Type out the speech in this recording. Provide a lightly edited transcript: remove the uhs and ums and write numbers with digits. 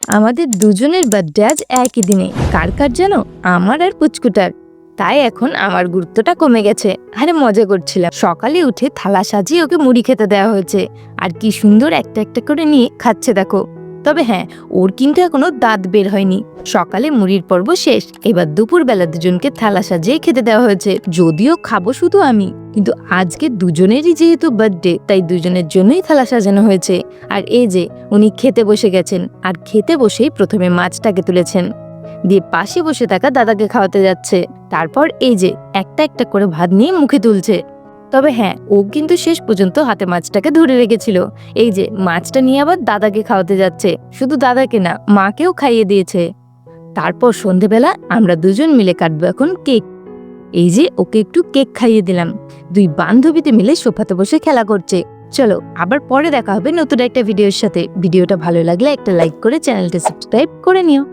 আমাদের দুজনের বার্থডে আজ একই দিনে। কার কার জানো? আমার আর পুচকুটার। তাই এখন আমার গুরুত্বটা কমে গেছে। আরে মজা করছিলাম। সকালে উঠে থালা সাজিয়ে ওকে মুড়ি খেতে দেওয়া হয়েছে। আর কি সুন্দর একটা একটা করে নিয়ে খাচ্ছে দেখো। তবে হ্যাঁ, ওর কিন্তু এখনো দাঁত বের হয়নি। সকালে মুড়ির পর্ব শেষ, এবার দুপুরবেলা দুজনকে থালা সাজিয়ে খেতে দেওয়া হয়েছে। যদিও খাবো শুধু আমি, কিন্তু আজকে দুজনেরই যেহেতু বার্থডে, তাই দুজনের জন্যই থালা সাজানো হয়েছে। আর এই যে উনি খেতে বসে গেছেন, আর খেতে বসেই প্রথমে মাছটাকে তুলেছেন, দিয়ে পাশে বসে থাকা দাদাকে খাওয়াতে যাচ্ছে। তারপর এই যে একটা একটা করে ভাত নিয়ে মুখে তুলছে। তবে হ্যাঁ, ও কিন্তু শেষ পর্যন্ত হাতে মাছটাকে ধরে রেখেছিল। এই যে মাছটা নিয়ে আবার দাদাকে খাওয়াতে যাচ্ছে। শুধু দাদাকে না, মাকেও খাইয়ে দিয়েছে। তারপর সন্ধেবেলা আমরা দুজন মিলে কাটবো এখন কেক। এই যে ওকে একটু কেক খাইয়ে দিলাম। দুই বান্ধবীতে মিলে সোফাতে বসে খেলা করছে। চলো আবার পরে দেখা হবে নতুন একটা ভিডিওর সাথে। ভিডিওটা ভালো লাগলে একটা লাইক করে চ্যানেলটা সাবস্ক্রাইব করে নিও।